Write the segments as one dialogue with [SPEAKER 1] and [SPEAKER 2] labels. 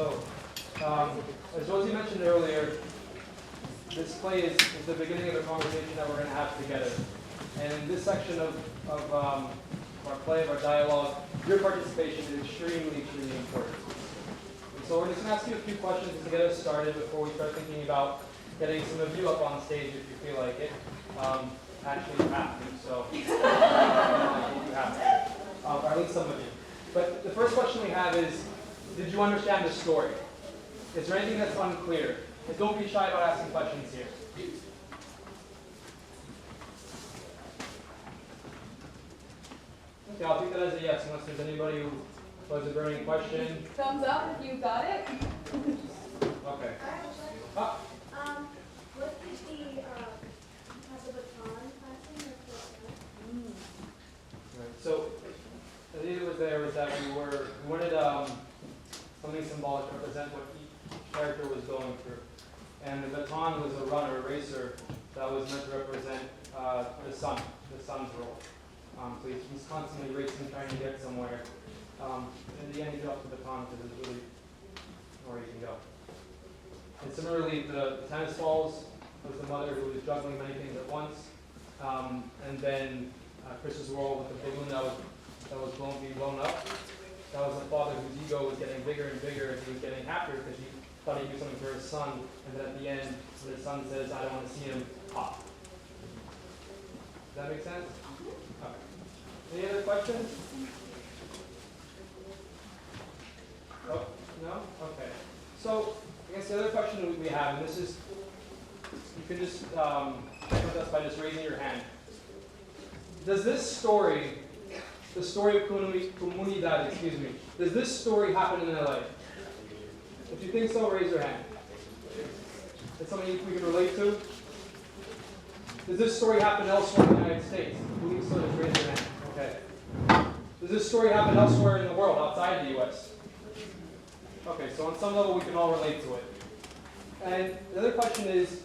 [SPEAKER 1] So, as Rosie mentioned earlier, this play is the beginning of a conversation that we're going to have together. And in this section of our play, of our dialogue, your participation is extremely, extremely important. And so we're just going to ask you a few questions to get us started before we start thinking about getting some of you up on stage if you feel like it. Actually, you have to, so you have to, or at least some of you. But the first question we have is, did you understand the story? Is there anything that's unclear? And don't be shy about asking questions here. Okay, I'll take that as a yes, unless there's anybody who has a burning question.
[SPEAKER 2] Thumbs up if you got it.
[SPEAKER 1] Okay.
[SPEAKER 3] What did the baton passing?
[SPEAKER 1] Right. So, the idea was that we wanted something symbolic to represent what each character was going through. And the baton was a runner, a racer, that was meant to represent the son's role. So he's constantly racing, trying to get somewhere. In the end, he drops the baton because it's really where he can go. And similarly, the tennis balls was the mother who was juggling many things at once. And then Chris's role with the balloon that was being blown up. That was the father whose ego was getting bigger and bigger as he was getting happier because he thought he'd do something for his son. And then at the end, when his son says, "I don't want to see him," pop. Does that make sense? Okay. Any other questions? Oh, no? Okay. So, I guess the other question we have, and this is, you can just check with us by just raising your hand. Does this story, the story of Comunidad, does this story happen in LA? If you think so, raise your hand. Is it something we can relate to? Does this story happen elsewhere in the United States? If you believe so, just raise your hand. Okay. Does this story happen elsewhere in the world, outside the U.S.? Okay, so on some level we can all relate to it. And the other question is,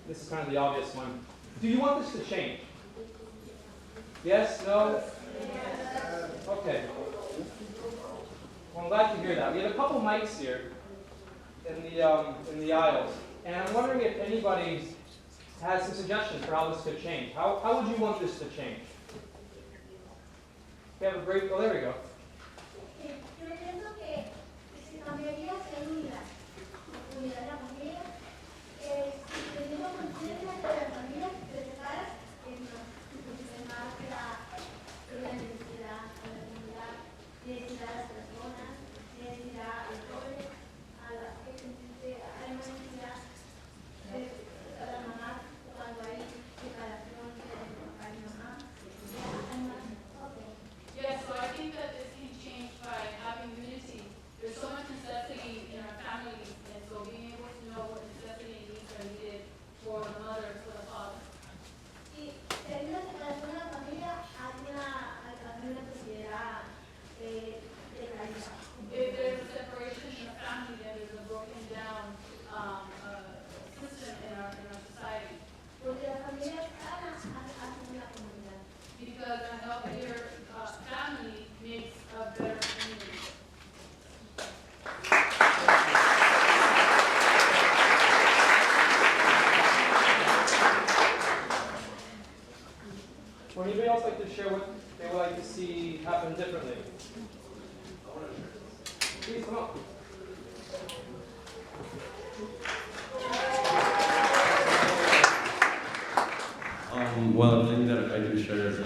[SPEAKER 1] this is kind of the obvious one, do you want this to change? Yes? No? Yes. Okay. Well, I'm glad to hear that. We have a couple mics here in the aisles, and I'm wondering if anybody has some suggestions for how this could change. How would you want this to change? We have a great, oh, there we go.
[SPEAKER 2] Yes, so I think that this can change by having unity. There's so much necessity in our families, and so being able to know what necessity and needs are needed for the mother, for the father. If there's a separation in a family, then there's a broken down system in our society. Because a healthier family makes a better community.
[SPEAKER 1] Would anybody else like to share what they would like to see happen differently? Please come up.
[SPEAKER 4] Well, the thing that I can share is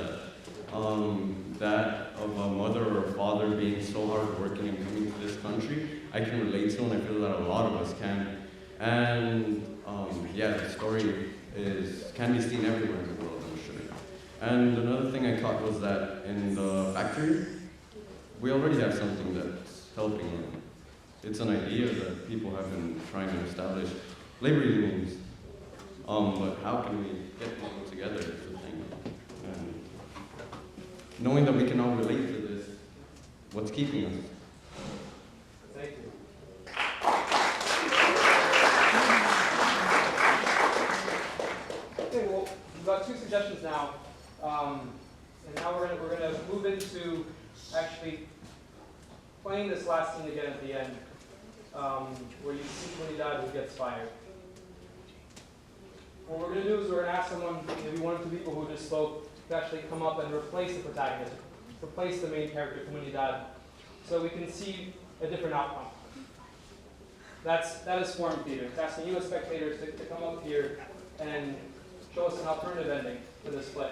[SPEAKER 4] that of a mother or a father being so hardworking and coming to this country, I can relate to, and I feel that a lot of us can. And yeah, the story can be seen everywhere in the world, I'm sure. And another thing I caught was that in the factory, we already have something that's helping them. It's an idea that people have been trying to establish, labor unions. But how can we get people together is the thing. And knowing that we can all relate to this, what's keeping us?
[SPEAKER 1] Thank you. Okay, well, we've got two suggestions now. And now we're gonna move into actually playing this last scene again at the end. where you see comunidad who gets fired. What we're going to do is we're going to ask someone, maybe one or two people who just spoke, to actually come up and replace the protagonist, replace the main character, comunidad, so we can see a different outcome. That is form theater. It's asking you as spectators to come up here and show us an alternative ending to this play.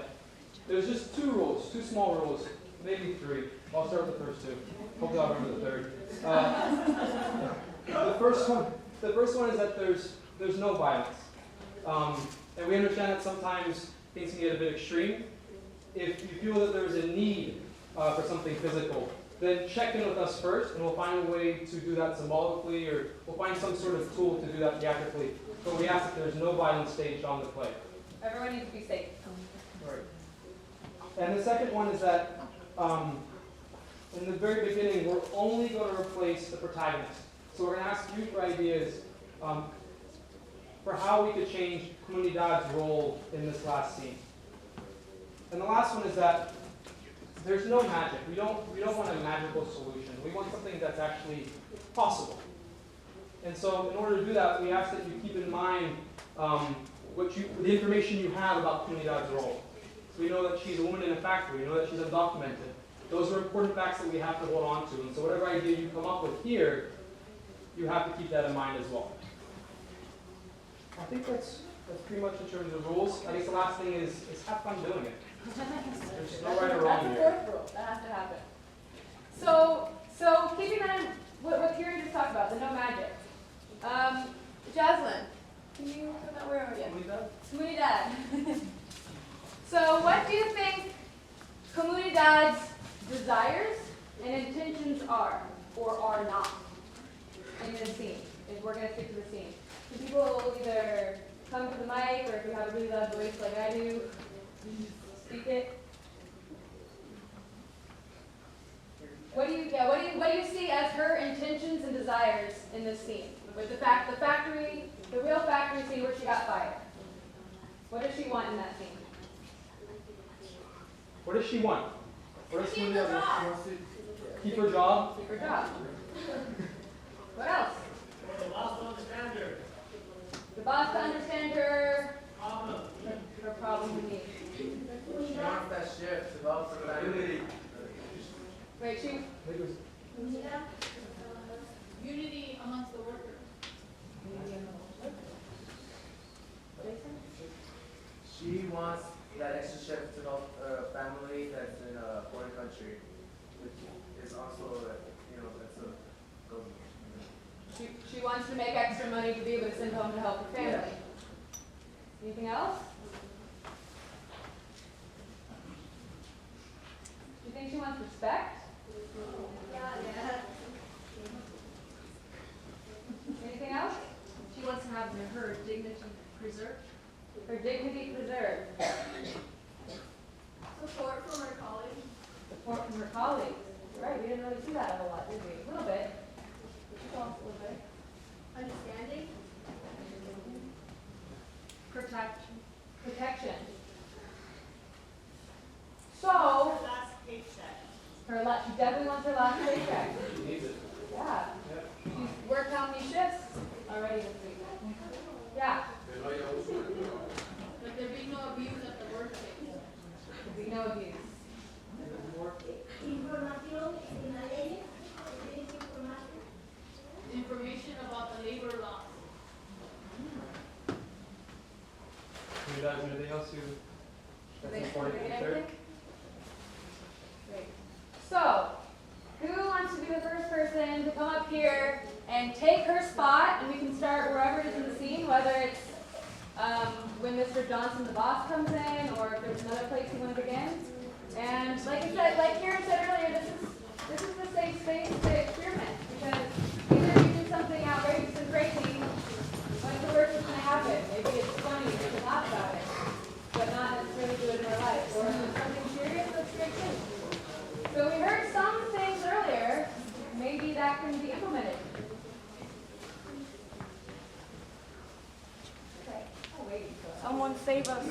[SPEAKER 1] There's just two rules, two small rules, maybe three. I'll start with the first two. Hopefully I'll remember the third. The first one is that there's no violence. And we understand that sometimes things can get a bit extreme. If you feel that there's a need for something physical, then check in with us first, and we'll find a way to do that symbolically, or we'll find some sort of tool to do that theatrically. But we ask that there's no violence staged on the play.
[SPEAKER 5] Everyone needs to be safe.
[SPEAKER 1] Right. And the second one is that in the very beginning, we're only going to replace the protagonist. So we're going to ask you for ideas for how we could change Comunidad's role in this last scene. And the last one is that there's no magic. We don't want a magical solution. We want something that's actually possible. And so in order to do that, we ask that you keep in mind the information you have about Comunidad's role. So we know that she's a woman in a factory. We know that she's undocumented. Those are important facts that we have to hold on to. And so whatever idea you come up with here, you have to keep that in mind as well. I think that's pretty much in terms of rules. I guess the last thing is have fun doing it. There's no right or wrong here.
[SPEAKER 5] That's the fourth rule. That has to happen. So keeping that in, what Kieran just talked about, the no magic. Jaslyn, can you come out? Where are you? Comunidad. So what do you think Comunidad's desires and intentions are, or are not, in this scene? If we're going to stick to the scene. So people will either come to the mic, or if you have a really loud voice like I do, speak it. What do you see as her intentions and desires in this scene? With the real factory scene where she got fired. What does she want in that scene?
[SPEAKER 1] What does she want? What does
[SPEAKER 2] Keep her job.
[SPEAKER 1] Keep her job?
[SPEAKER 5] Keep her job. What else?
[SPEAKER 6] The boss to understand her.
[SPEAKER 5] The boss to understand her
[SPEAKER 6] Problem.
[SPEAKER 5] problem with me.
[SPEAKER 7] She wants that shift, develops a family.
[SPEAKER 5] Wait,
[SPEAKER 2] Unity amongst the workers.
[SPEAKER 7] She wants that extra shift to help a family that's in a foreign country, which is also, that's a goal.
[SPEAKER 5] She wants to make extra money to be able to send home to help her family.
[SPEAKER 7] Yeah.
[SPEAKER 5] Anything else? Do you think she wants respect?
[SPEAKER 3] Yeah.
[SPEAKER 5] Anything else?
[SPEAKER 8] She wants to have her dignity preserved.
[SPEAKER 5] Her dignity preserved.
[SPEAKER 2] Support from her colleagues.
[SPEAKER 5] Support from her colleagues. Right, we didn't really see that a whole lot, did we? A little bit. Just a little bit.
[SPEAKER 3] Understanding.
[SPEAKER 5] Protection. So,
[SPEAKER 8] Last paycheck.
[SPEAKER 5] she definitely wants her last paycheck.
[SPEAKER 1] She needs it.
[SPEAKER 5] Yeah.
[SPEAKER 1] Yep.
[SPEAKER 5] She's worked how many shifts already this week? Yeah.
[SPEAKER 2] But there be no abuse at the workplace.
[SPEAKER 5] There'll be no abuse.
[SPEAKER 2] Information about the labor laws.
[SPEAKER 1] Anything else that's important to third?
[SPEAKER 5] Great. So, who wants to be the first person to come up here and take her spot, and we can start wherever it is in the scene, whether it's when Mr. Johnson, the boss, comes in, or if there's another place you want to begin. And like I said, like Kieran said earlier, this is the safe space to experiment, because even if you do something outrageous and crazy, what's the worst that's going to happen? Maybe it's funny, you can laugh about it, but not necessarily do it in real life. Or if it's something serious, that's great too. So we heard some things earlier. Maybe that can be implemented. Okay. Oh, wait. Someone save us.